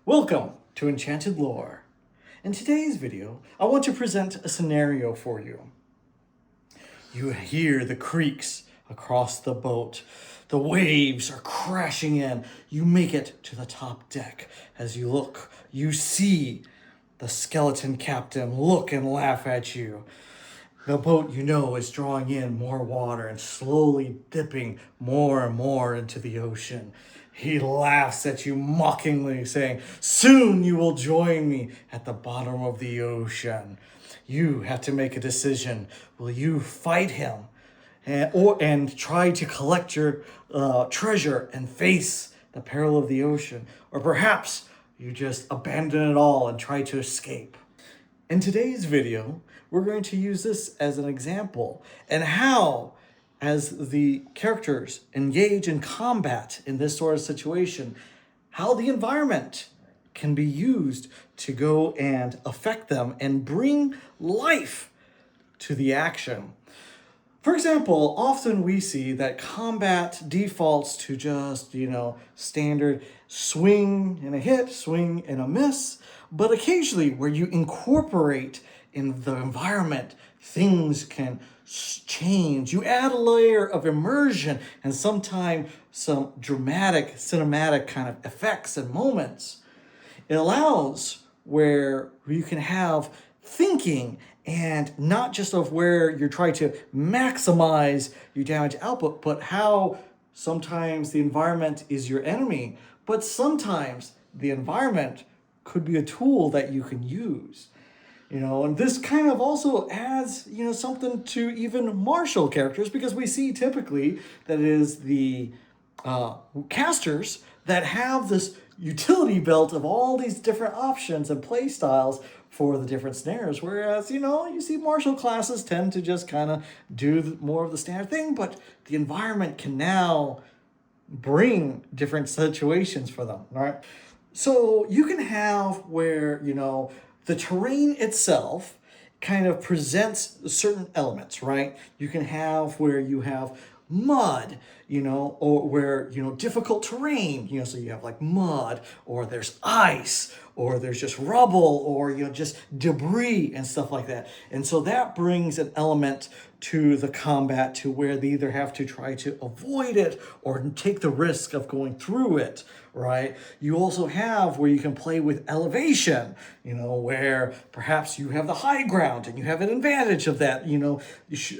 Welcome to Enchanted Lore. In today's video, I want to present a scenario for you. You hear the creaks across the boat. The waves are crashing in. You make it to the top deck. As you look, you see the skeleton captain look and laugh at you. The boat, you know, is drawing in more water and slowly dipping more and more into the ocean. He laughs at you mockingly, saying, "Soon you will join me at the bottom of the ocean." You have to make a decision. Will you fight him and try to collect your treasure and face the peril of the ocean? Or perhaps you just abandon it all and try to escape? In today's video, we're going to use this as an example and how, as the characters engage in combat in this sort of situation, how the environment can be used to go and affect them and bring life to the action. For example, often we see that combat defaults to just, standard swing and a hit, swing and a miss, but occasionally where you incorporate in the environment, things can change. You add a layer of immersion and sometimes some dramatic, cinematic kind of effects and moments. It allows where you can have thinking and not just of where you're trying to maximize your damage output, but how sometimes the environment is your enemy, but sometimes the environment could be a tool that you can use. And this kind of also adds, something to even martial characters, because we see typically that it is the casters that have this utility belt of all these different options and play styles for the different snares, whereas you see martial classes tend to just kind of do more of the standard thing, but the environment can now bring different situations for them, right? So you can have where the terrain itself kind of presents certain elements, right? You can have where you have mud, or where, difficult terrain, so you have like mud, or there's ice, or there's just rubble, or, just debris and stuff like that. And so that brings an element to the combat to where they either have to try to avoid it or take the risk of going through it, right? You also have where you can play with elevation, where perhaps you have the high ground and you have an advantage of that,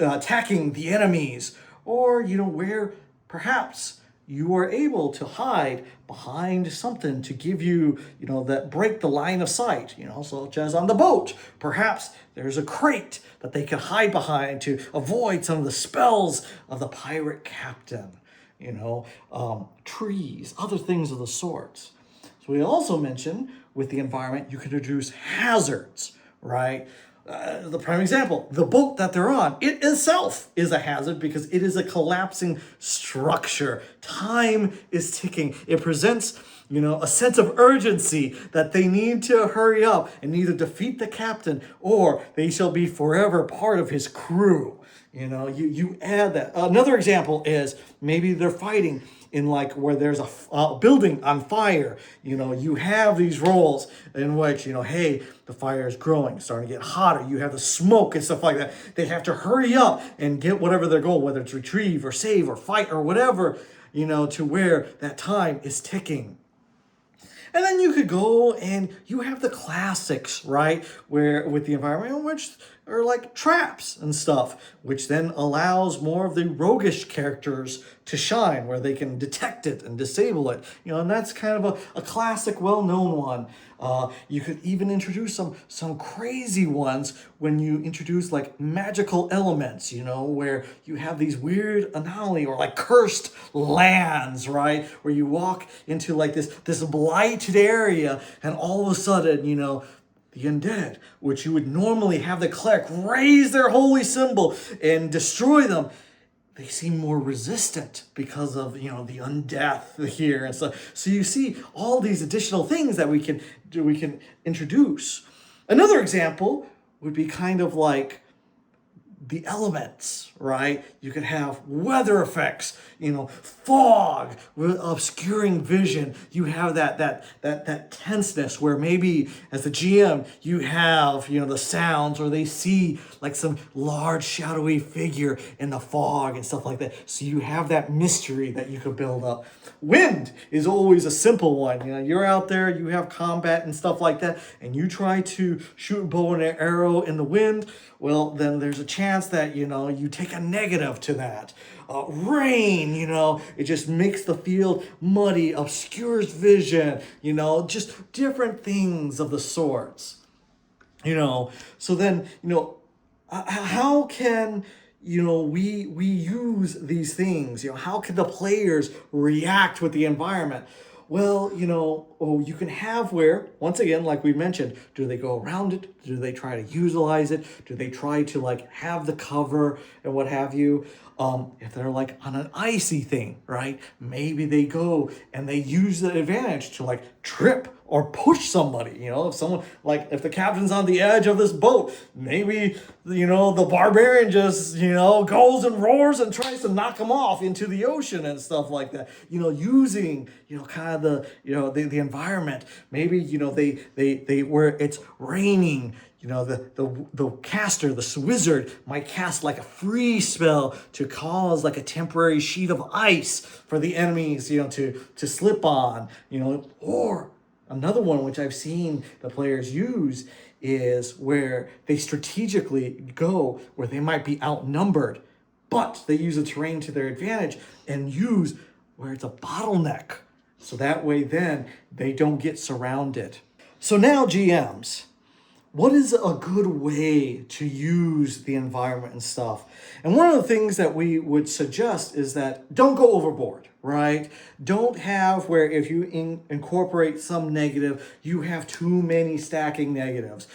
attacking the enemies, or, where perhaps you are able to hide behind something to give you, that break the line of sight, such as on the boat. Perhaps there's a crate that they can hide behind to avoid some of the spells of the pirate captain, trees, other things of the sort. So we also mentioned with the environment, you can introduce hazards, right? The prime example, the boat that they're on, it itself is a hazard because it is a collapsing structure. Time is ticking. It presents, a sense of urgency that they need to hurry up and either defeat the captain or they shall be forever part of his crew. You add that. Another example is maybe they're fighting in like where there's a building on fire. You have these roles in which, hey, the fire is growing, starting to get hotter. You have the smoke and stuff like that. They have to hurry up and get whatever their goal, whether it's retrieve or save or fight or whatever, to where that time is ticking. And then you could go and you have the classics, right? Where with the environment, which are like traps and stuff, which then allows more of the roguish characters to shine, where they can detect it and disable it. And that's kind of a classic, well-known one. You could even introduce some crazy ones when you introduce like magical elements, where you have these weird anomaly or like cursed lands, right? Where you walk into like this blighted area and all of a sudden, the undead, which you would normally have the cleric raise their holy symbol and destroy them, they seem more resistant because of, the undeath here and stuff. So you see all these additional things that we can introduce. Another example would be kind of like the elements, right? You could have weather effects, fog obscuring vision. You have that tenseness where maybe as the GM you have the sounds, or they see like some large shadowy figure in the fog and stuff like that. So you have that mystery that you could build up. Wind is always a simple one. You're out there, you have combat and stuff like that, and you try to shoot a bow and an arrow in the wind. Well, then there's a chance that you take a negative to that. Rain, it just makes the field muddy, obscures vision. Just different things of the sorts. So then how can we use these things? How can the players react with the environment? Well, you can have where, once again, like we mentioned, do they go around it? Do they try to utilize it? Do they try to have the cover and what have you? If they're on an icy thing, right? Maybe they go and they use the advantage to trip or push somebody. If someone, if the captain's on the edge of this boat, maybe the barbarian just goes and roars and tries to knock him off into the ocean and stuff like that. Using kind of the environment. Maybe they where it's raining. The caster, the wizard, might cast a freeze spell to cause a temporary sheet of ice for the enemies, to slip on, or another one which I've seen the players use is where they strategically go where they might be outnumbered, but they use the terrain to their advantage and use where it's a bottleneck. So that way then they don't get surrounded. So now GMs, what is a good way to use the environment and stuff? And one of the things that we would suggest is that don't go overboard, right? Don't have where if you incorporate some negative, you have too many stacking negatives.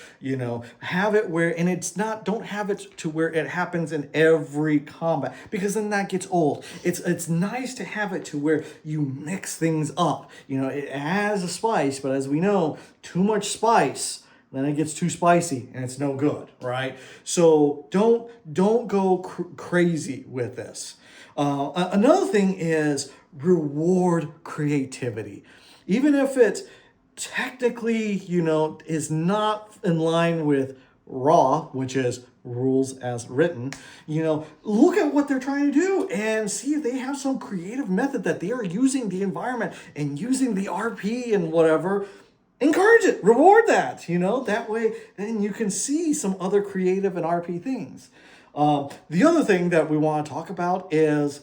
Have it where, and don't have it to where it happens in every combat, because then that gets old. It's nice to have it to where you mix things up. It has a spice, but as we know, too much spice, then it gets too spicy and it's no good, right? So don't go crazy with this. Another thing is reward creativity. Even if it technically, is not in line with raw, which is rules as written, look at what they're trying to do and see if they have some creative method that they are using the environment and using the RP and whatever. Encourage it, reward that, that way then you can see some other creative and RP things. The other thing that we want to talk about is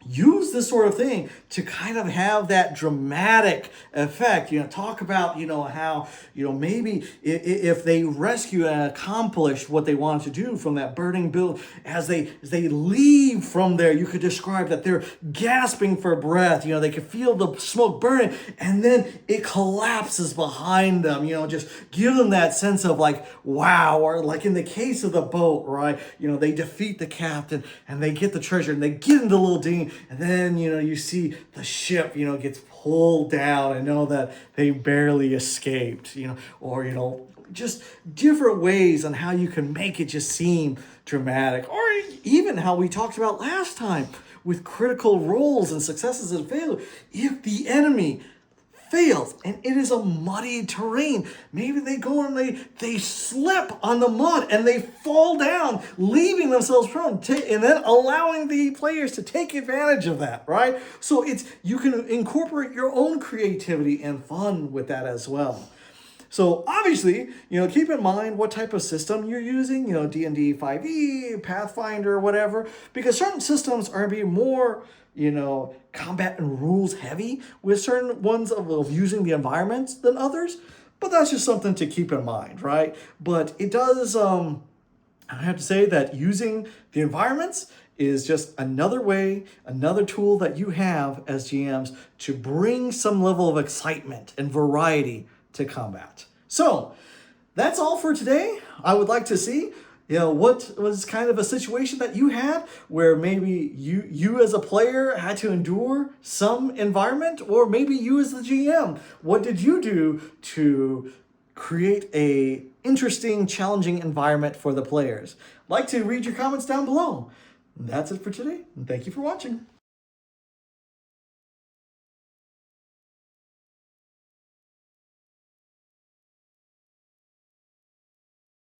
use this sort of thing to kind of have that dramatic effect. Talk about, how, maybe if they rescue and accomplish what they wanted to do from that burning building, as they leave from there, you could describe that they're gasping for breath. They could feel the smoke burning, and then it collapses behind them. Just give them that sense of wow, or in the case of the boat, right? They defeat the captain and they get the treasure and they get into the little dinghy. And then, you see the ship, gets pulled down and know that they barely escaped, or, just different ways on how you can make it just seem dramatic. Or even how we talked about last time with critical roles and successes and failures. If the enemy fails and it is a muddy terrain, maybe they go and they slip on the mud and they fall down, leaving themselves prone, and then allowing the players to take advantage of that, right? So you can incorporate your own creativity and fun with that as well. So obviously, keep in mind what type of system you're using, D&D 5e, Pathfinder, whatever, because certain systems are being more combat and rules heavy with certain ones of using the environments than others. But that's just something to keep in mind, right? But it does, I have to say that using the environments is just another way, another tool that you have as GMs to bring some level of excitement and variety to combat. So that's all for today. I would like to see what was kind of a situation that you had where maybe you as a player had to endure some environment, or maybe you as the GM, what did you do to create a interesting, challenging environment for the players. I'd like to read your comments down below. That's it for today, and thank you for watching.